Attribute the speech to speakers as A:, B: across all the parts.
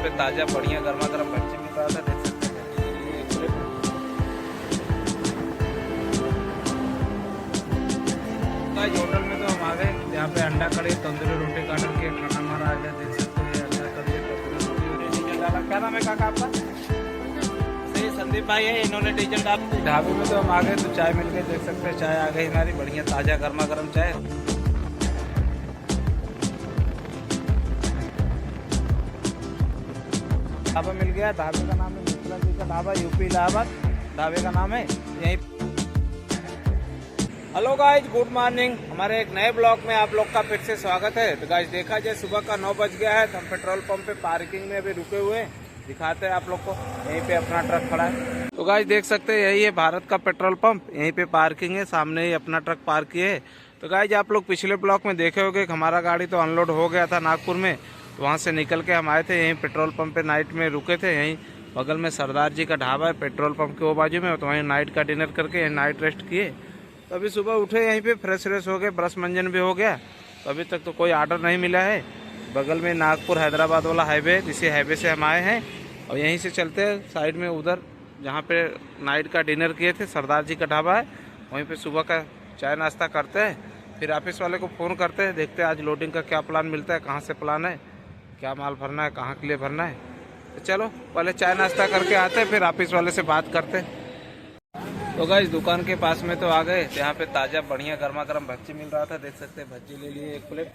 A: पे ताज़ा बढ़िया गर्मा गर्म भज्जी मिल रहा था, देख सकते हैं। ये एक प्लेट गाइस होटल में तो हम आ गए। यहाँ पे अंडा कड़ी तंदूरी रोटी का ऑर्डर किया, खाना हमारा आ गया, देख सकते हैं। अंडा कड़ी तंदूरी रोटी और डीजल डाला। क्या नाम है काका आपका? सही संदीप भाई है, इन्होंने डीजल डाल। ढाबे में तो हम आ गए तो चाय मिल गई, देख सकते हैं। चाय आ गई हमारी बढ़िया ताज़ा गर्मा गर्म चाय। ढाबा मिल गया, ढाबे का नाम है मिश्रा जी का ढाबा, यूपी इलाहाबाद ढाबे का नाम है यहीं। Hello guys, good morning. हमारे एक नए ब्लॉग में आप लोग का फिर से स्वागत है। तो गाइज देखा जाए सुबह का 9 बज गया है, तो हम पेट्रोल पंप पे पार्किंग में अभी रुके हुए हैं। दिखाते हैं आप लोग को, यहीं पे अपना ट्रक खड़ा है। तो गाइज देख सकते हैं यही है भारत का पेट्रोल पंप, यहीं पे पार्किंग है, सामने ही अपना ट्रक पार्क किए है। तो गाइज आप लोग पिछले ब्लॉग में देखे होंगे कि हमारा गाड़ी तो अनलोड हो गया था नागपुर में, तो वहाँ से निकल के हम आए थे, यहीं पेट्रोल पंप पे नाइट में रुके थे। यहीं बगल में सरदार जी का ढाबा है पेट्रोल पंप के वो बाजू में, तो वहीं नाइट का डिनर करके यहीं नाइट रेस्ट किए। तो अभी सुबह उठे, यहीं पे फ्रेश हो गए, ब्रश मंजन भी हो गया। तो अभी तक तो कोई ऑर्डर नहीं मिला है। बगल में नागपुर हैदराबाद वाला हाईवे, इसी हाईवे से हम आए हैं और यहीं से चलते हैं साइड में उधर जहाँ पे नाइट का डिनर किए थे, सरदार जी का ढाबा है, वहीं पे सुबह का चाय नाश्ता करते हैं। फिर ऑफिस वाले को फ़ोन करते हैं, देखते हैं आज लोडिंग का क्या प्लान मिलता है, कहाँ से प्लान है, क्या माल भरना है, कहाँ के लिए भरना है। तो चलो पहले चाय नाश्ता करके आते हैं, फिर ऑफिस वाले से बात करते हैं। तो गाइस दुकान के पास में तो आ गए, यहाँ पे ताज़ा बढ़िया गर्मा गर्म भज्जी मिल रहा था, देख सकते हैं। भज्जी ले लिए 1 प्लेट,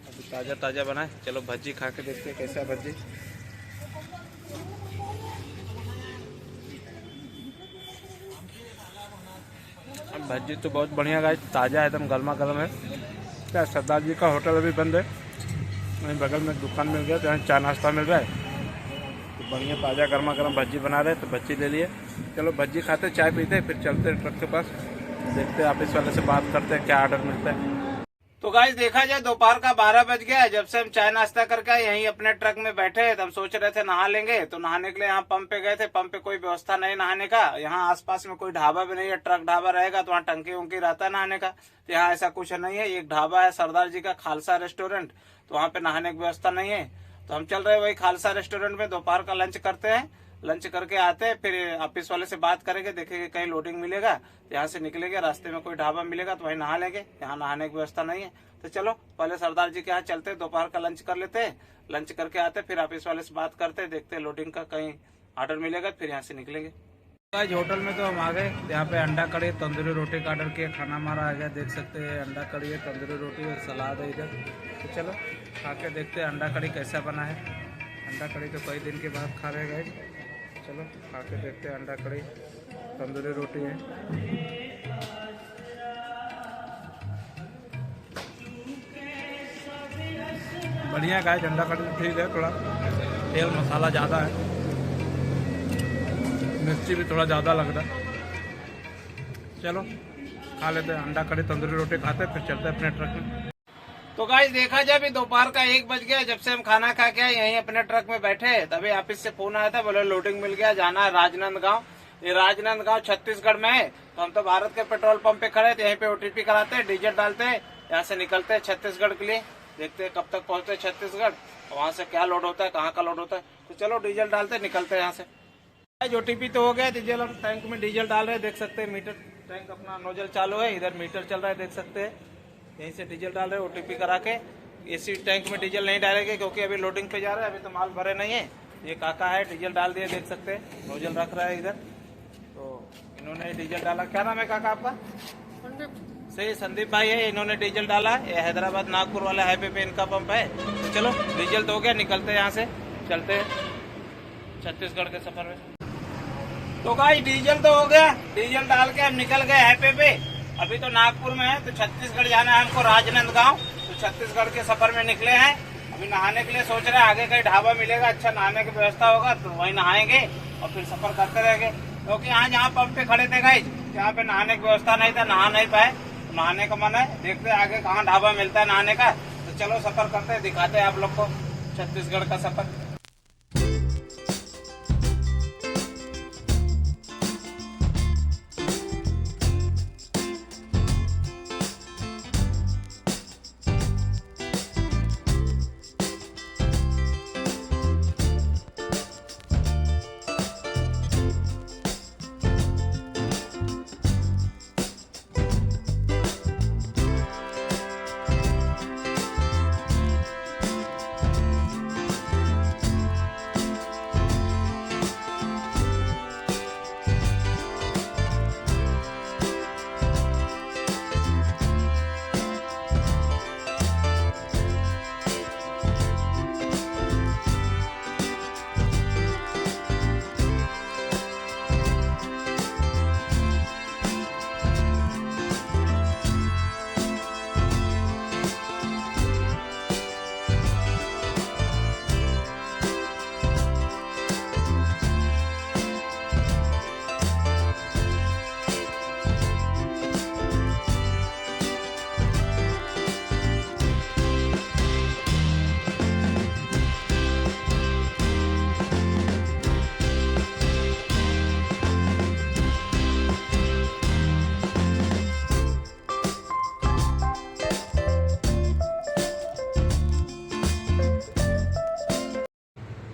A: अभी ताज़ा ताज़ा बनाए। चलो भज्जी खा के देखते हैं कैसा भज्जी। भज्जी तो बहुत बढ़िया गाइस, ताज़ा एकदम गर्मा गर्म है। क्या सरदार जी का होटल अभी बंद है, वहीं बगल में दुकान मिल गया, तो यहाँ चाय नाश्ता मिल रहा है। तो बढ़िया ताज़ा गर्मा गर्म भज्जी बना रहे, तो भज्जी ले लिए। चलो भज्जी खाते, चाय पीते, फिर चलते हैं ट्रक के पास, देखते हैं ऑफिस वाले से बात करते हैं क्या ऑर्डर मिलता है। तो गाइस देखा जाए दोपहर का 12 बज गया है, जब से हम चाय नाश्ता करके यहीं अपने ट्रक में बैठे हैं। तो हम सोच रहे थे नहा लेंगे, तो नहाने के लिए यहाँ पंप पे गए थे। पंप पे कोई व्यवस्था नहीं नहाने का, यहाँ आसपास में कोई ढाबा भी नहीं है। ट्रक ढाबा रहेगा तो वहाँ टंकी उंकी रहता है नहाने का, तो यहाँ ऐसा कुछ नहीं है। एक ढाबा है सरदार जी का खालसा रेस्टोरेंट, तो वहाँ पे नहाने की व्यवस्था नहीं है। तो हम चल रहे हैं वही खालसा रेस्टोरेंट में, दोपहर का लंच करते हैं, लंच करके आते हैं, फिर ऑफिस वाले से बात करेंगे, देखेंगे कहीं लोडिंग मिलेगा तो यहाँ से निकलेंगे, रास्ते में कोई ढाबा मिलेगा तो वहीं नहा लेंगे। यहाँ नहाने की व्यवस्था नहीं है। तो चलो पहले सरदार जी के यहाँ चलते हैं, दोपहर का लंच कर लेते हैं, लंच करके आते हैं, फिर ऑफिस वाले से बात करते हैं, देखते हैं लोडिंग का कहीं ऑर्डर मिलेगा, फिर यहाँ से निकलेंगे। आज होटल में तो हम आ गए, यहाँ पे अंडा कड़ी तंदूरी रोटी का ऑर्डर किया, खाना हमारा आ गया, देख सकते हैं। अंडा कड़ी है, तंदूरी रोटी और सलाद है इधर। तो चलो खा के देखते हैं अंडा कड़ी कैसा बना है। अंडा कड़ी तो कई दिन के बाद खा रहे गए, चलो खा के देखते हैं। अंडा कड़ी तंदूरी रोटी है, बढ़िया गाइस। अंडा कड़ी ठीक है, थोड़ा तेल मसाला ज़्यादा है, मिर्ची भी थोड़ा ज़्यादा लग रहा है। चलो खा लेते हैं अंडा कड़ी तंदूरी रोटी, खाते हैं, फिर चलते हैं अपने ट्रक में। तो गाइस देखा जाए अभी दोपहर का 1 बज गया, जब से हम खाना खा के यहीं अपने ट्रक में बैठे, तभी ऑफिस से फोन आया था, बोले लोडिंग मिल गया, जाना है राजनांदगांव। ये राजनांदगांव छत्तीसगढ़ में है। तो हम तो भारत के पेट्रोल पंप पे खड़े थे, यहीं पे OTP कराते हैं, डीजल डालते हैं, यहाँ से निकलते हैं छत्तीसगढ़ के लिए। देखते हैं कब तक पहुंचते हैं छत्तीसगढ़, वहाँ से क्या लोड होता है, कहाँ का लोड होता है। तो चलो डीजल डालते निकलते हैं यहाँ से। OTP तो हो गया, डीजल हम टैंक में डीजल डाल रहे हैं, देख सकते हैं। मीटर टैंक अपना नोजल चालू है, इधर मीटर चल रहा है, देख सकते हैं। यहीं से डीजल डाल रहे हैं OTP करा के। इसी टैंक में डीजल नहीं डालेंगे क्योंकि अभी लोडिंग पे जा रहा है, अभी तो माल भरे नहीं है। ये काका है, डीजल डाल दिए, देख सकते हैं, नोजल रख रहा है इधर। तो इन्होंने डीजल डाला। क्या नाम है काका आपका? सही संदीप भाई है, इन्होंने डीजल डाला। ये हैदराबाद नागपुर वाले हाईवे पे इनका पंप है। तो चलो डीजल तो हो गया, निकलते हैं यहाँ से, चलते हैं छत्तीसगढ़ के सफर में। तो गाइस डीजल तो हो गया, डीजल डाल के हम निकल गए हाईवे पे। अभी तो नागपुर में है, तो छत्तीसगढ़ जाना है हमको राजनांदगांव। तो छत्तीसगढ़ के सफर में निकले हैं। अभी नहाने के लिए सोच रहे हैं, आगे कहीं ढाबा मिलेगा अच्छा नहाने की व्यवस्था होगा तो वहीं नहाएंगे और फिर सफर करते रहेंगे। क्योंकि यहाँ जहाँ पंप पे खड़े थे गाइस, यहाँ पे नहाने की व्यवस्था नहीं था, नहा नहीं पाए। तो नहाने का मन है, देखते हैं आगे कहाँ ढाबा मिलता है नहाने का। तो चलो सफर करते हैं, दिखाते हैं आप लोग को छत्तीसगढ़ का सफर।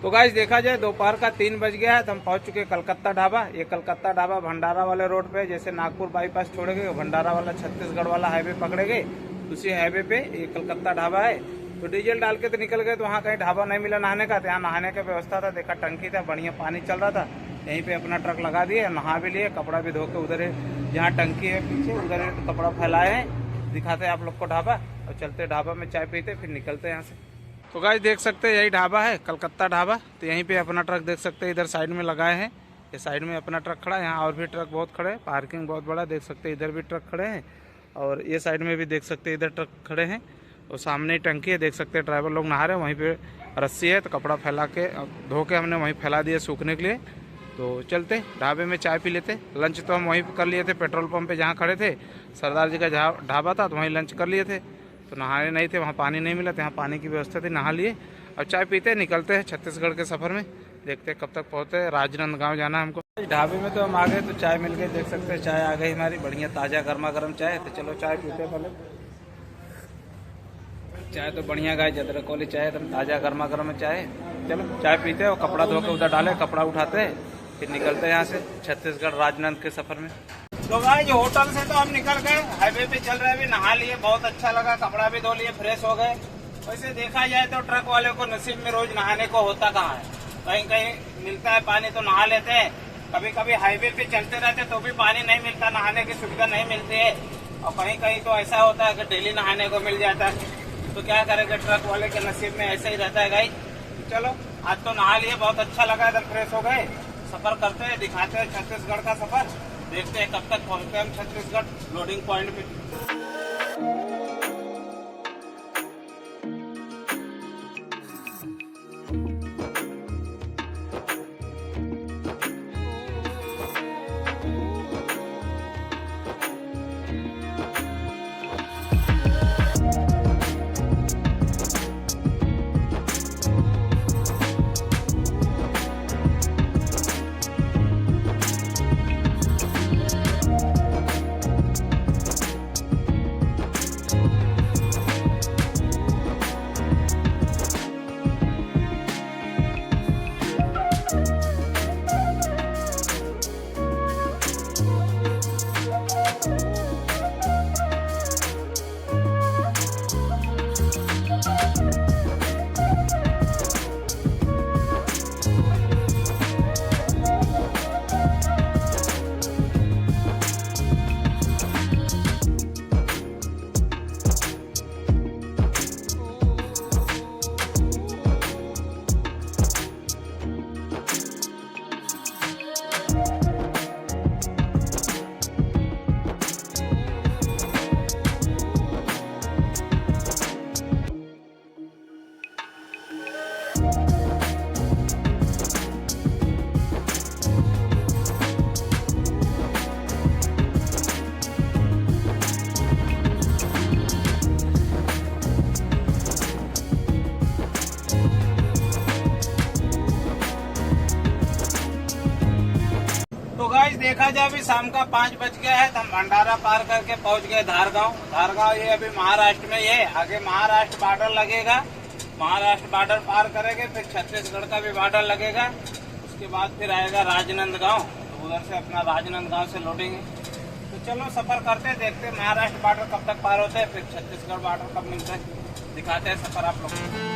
A: तो गाइस देखा जाए दोपहर का 3 बज गया है तो हम पहुंच चुके हैं कलकत्ता ढाबा। ये कलकत्ता ढाबा भंडारा वाले रोड पे, जैसे नागपुर बाईपास छोड़ेंगे भंडारा वाला छत्तीसगढ़ वाला हाईवे पकड़ेंगे, उसी हाईवे पे ये कलकत्ता ढाबा है। तो डीजल डाल के तो निकल गए, तो वहाँ कहीं ढाबा नहीं मिला नहाने का, तो यहाँ नहाने का व्यवस्था था। देखा टंकी था, बढ़िया पानी चल रहा था, यहीं पे अपना ट्रक लगा दिए, नहा भी लिए, कपड़ा भी धो के उधर जहाँ टंकी है पीछे उधर कपड़ा फैलाए हैं। दिखाते हैं आप लोग को ढाबा, और चलते ढाबा में चाय पीते फिर निकलते हैं यहाँ से। तो गाइस देख सकते हैं यही ढाबा है कलकत्ता ढाबा। तो यहीं पे अपना ट्रक देख सकते हैं, इधर साइड में लगाए हैं, ये साइड में अपना ट्रक खड़ा है। यहाँ और भी ट्रक बहुत खड़े हैं, पार्किंग बहुत बड़ा देख सकते हैं, इधर भी ट्रक खड़े हैं और ये साइड में भी देख सकते हैं, इधर ट्रक खड़े हैं और सामने ही टंकी है, देख सकते हैं ड्राइवर लोग नहा रहे हैं। वहीं पे रस्सी है तो कपड़ा फैला के धो के हमने वहीं फैला दिया सूखने के लिए। तो चलते ढाबे में चाय पी लेते। लंच तो हम वहीं कर लिए थे, पेट्रोल पंप पे जहाँ खड़े थे, सरदार जी का ढाबा था, तो वहीं लंच कर लिए थे। तो नहाने नहीं थे, वहाँ पानी नहीं मिला, तो यहाँ पानी की व्यवस्था थी, नहा लिए। अब चाय पीते निकलते हैं छत्तीसगढ़ के सफ़र में, देखते हैं कब तक पहुँचते हैं। राजनांदगांव जाना है हमको। ढाबे में तो हम आ गए, तो चाय मिल गई, देख सकते हैं चाय आ गई हमारी, बढ़िया ताज़ा गर्मा गर्म चाय। तो चलो चाय पीते हैं पहले। चाय तो बढ़िया गाय जदरक वाली चाय, एकदम ताज़ा गर्मा गर्म चाय। चलो चाय पीते हैं और कपड़ा धो के उधर डाले, कपड़ा उठाते हैं फिर निकलते हैं यहाँ से छत्तीसगढ़ राजनांद के सफ़र में। तो भाई जो होटल से तो हम निकल गए, हाईवे पे चल रहे, भी नहा लिए, बहुत अच्छा लगा, कपड़ा भी धो लिए, फ्रेश हो गए। वैसे देखा जाए तो ट्रक वाले को नसीब में रोज नहाने को होता कहाँ है, कहीं कहीं मिलता है पानी तो नहा लेते हैं, कभी कभी हाईवे पे चलते रहते तो भी पानी नहीं मिलता, नहाने की सुविधा नहीं मिलती है, और कहीं कहीं तो ऐसा होता है कि डेली नहाने को मिल जाता है। तो क्या करेंगे, ट्रक वाले के नसीब में ऐसा ही रहता है गाइस। चलो आज तो नहा लिए, बहुत अच्छा लगा, एकदम फ्रेश हो गए। सफर करते हैं, दिखाते हैं छत्तीसगढ़ का सफर, देखते हैं कब तक पहुंचते हैं हम छत्तीसगढ़ लोडिंग पॉइंट पे। गाइस देखा जाए अभी शाम का 5 बज गया है, तो हम भंडारा पार करके पहुंच गए धारगांव। धारगांव ये अभी महाराष्ट्र में, ये आगे महाराष्ट्र बॉर्डर लगेगा, महाराष्ट्र बॉर्डर पार करेंगे, फिर छत्तीसगढ़ का भी बॉर्डर लगेगा, उसके बाद फिर आएगा राजनांदगांव, तो उधर से अपना राजनांदगांव से लौटेंगे। तो चलो सफर करते हैं, देखते हैं महाराष्ट्र बॉर्डर कब तक पार होते हैं, फिर छत्तीसगढ़ बॉर्डर कब मिलता है, दिखाते हैं सफर आप लोग।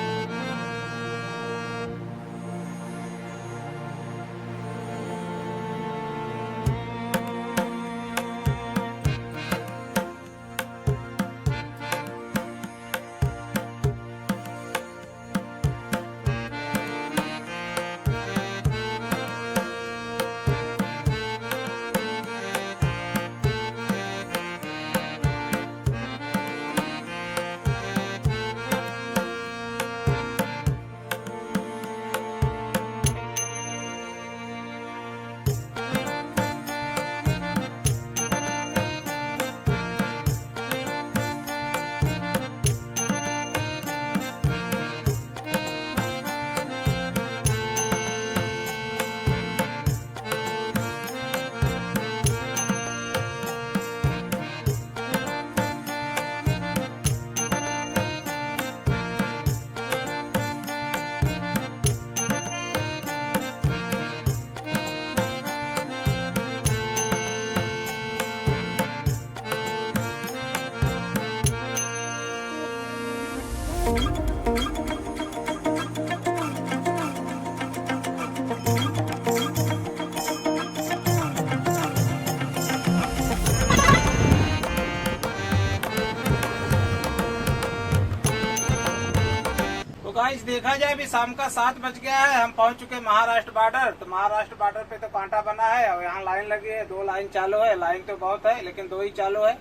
A: देखा जाए अभी शाम का 7 बज गया है, हम पहुंच चुके महाराष्ट्र बॉर्डर। तो महाराष्ट्र बॉर्डर पे तो कांटा बना है और यहाँ लाइन लगी है, 2 लाइन चालू है। लाइन तो बहुत है लेकिन 2 ही चालू है,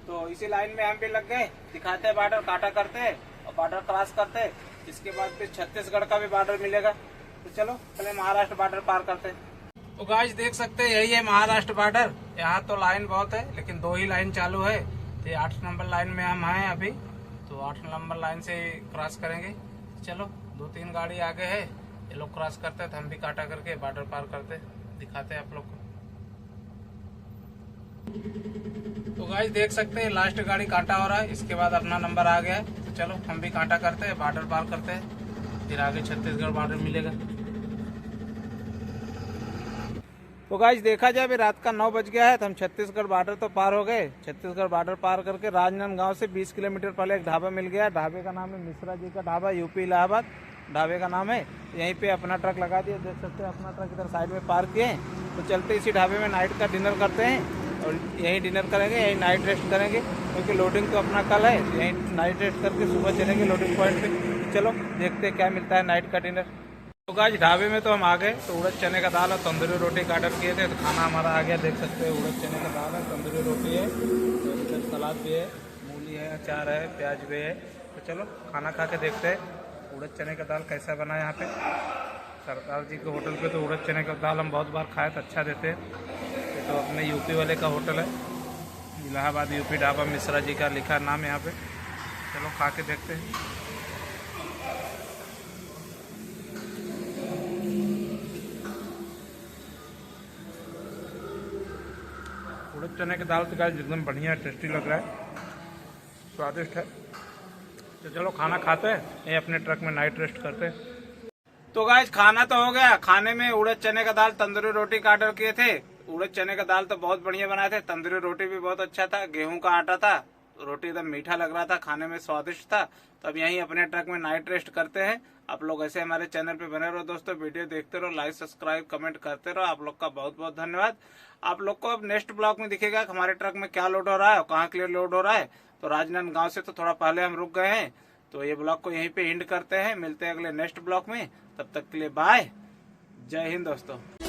A: तो इसी लाइन में हम भी लग गए। दिखाते हैं बॉर्डर, कांटा करते हैं और बॉर्डर क्रॉस करते हैं। इसके बाद फिर छत्तीसगढ़ का भी बॉर्डर मिलेगा। तो चलो पहले महाराष्ट्र बॉर्डर पार करते हैं। तो गाइस देख सकते हैं यही है महाराष्ट्र बॉर्डर। यहाँ तो लाइन बहुत है लेकिन 2 ही लाइन चालू है। तो 8 नंबर लाइन में हम हैं अभी, तो 8 नंबर लाइन से क्रॉस करेंगे। चलो 2-3 गाड़ी आगे है, ये लोग क्रॉस करते हैं तो हम भी काटा करके बॉर्डर पार करते दिखाते हैं आप लोग को। तो गाइस देख सकते हैं लास्ट गाड़ी कांटा हो रहा है, इसके बाद अपना नंबर आ गया है। तो चलो हम भी कांटा करते हैं, बॉर्डर पार करते हैं, फिर आगे छत्तीसगढ़ बॉर्डर मिलेगा। तो गाइस देखा जाए अभी रात का 9 बज गया है, तो हम छत्तीसगढ़ बॉर्डर तो पार हो गए। छत्तीसगढ़ बॉर्डर पार करके राजनांदगांव से 20 किलोमीटर पहले एक ढाबा मिल गया। ढाबे का नाम है मिश्रा जी का ढाबा, यूपी इलाहाबाद ढाबे का नाम है। यहीं पे अपना ट्रक लगा दिया, देख सकते हैं अपना ट्रक इधर साइड में पार्क किए हैं। तो चलते इसी ढाबे में नाइट का डिनर करते हैं और यहीं डिनर करेंगे, यहीं नाइट रेस्ट करेंगे, क्योंकि लोडिंग तो अपना कल है। यहीं नाइट रेस्ट करके सुबह चलेंगे लोडिंग पॉइंट पे। चलो देखते हैं क्या मिलता है नाइट का डिनर। तो गाइस ढाबे में तो हम आ गए। तो उड़द चने का दाल और तंदूरी रोटी का ऑर्डर किए थे, तो खाना हमारा आ गया। देख सकते हैं उड़द चने का दाल है, तंदूरी रोटी है, और इधर सलाद भी है, मूली है, अचार है, प्याज भी है। तो चलो खाना खा के देखते हैं उड़द चने का दाल कैसा बना है। यहाँ पे सरकार जी के होटल पे तो उड़द चने का दाल हम बहुत बार खाए, तो अच्छा देते हैं। ये तो अपने यूपी वाले का होटल है, इलाहाबाद यूपी ढाबा मिश्रा जी का लिखा नाम है यहाँ पे। चलो खा के देखते हैं। उड़द चने की दाल तो गाइस एकदम बढ़िया टेस्टी लग रहा है, स्वादिष्ट है। तो चलो खाना खाते हैं, ये अपने ट्रक में नाइट रेस्ट करते हैं। तो गाइस खाना तो हो गया। खाने में उड़द चने का दाल तंदूरी रोटी का ऑर्डर किए थे। उड़द चने का दाल तो बहुत बढ़िया बनाए थे, तंदूरी रोटी भी बहुत अच्छा था, गेहूं का आटा था, रोटी एकदम मीठा लग रहा था, खाने में स्वादिष्ट था। तो अब यहीं अपने ट्रक में नाइट रेस्ट करते हैं। आप लोग ऐसे हमारे चैनल पे बने रहो दोस्तों, वीडियो देखते रहो, लाइक सब्सक्राइब कमेंट करते रहो। आप लोग का बहुत बहुत धन्यवाद। आप लोग को अब नेक्स्ट ब्लॉग में दिखेगा कि हमारे ट्रक में क्या लोड हो रहा है और कहाँ क्लियर लोड हो रहा है। तो राजनांदगांव से तो थोड़ा पहले हम रुक गए हैं। तो ये ब्लॉग को यहीं पे एंड करते हैं, मिलते हैं अगले नेक्स्ट ब्लॉग में। तब तक के लिए बाय, जय हिंद दोस्तों।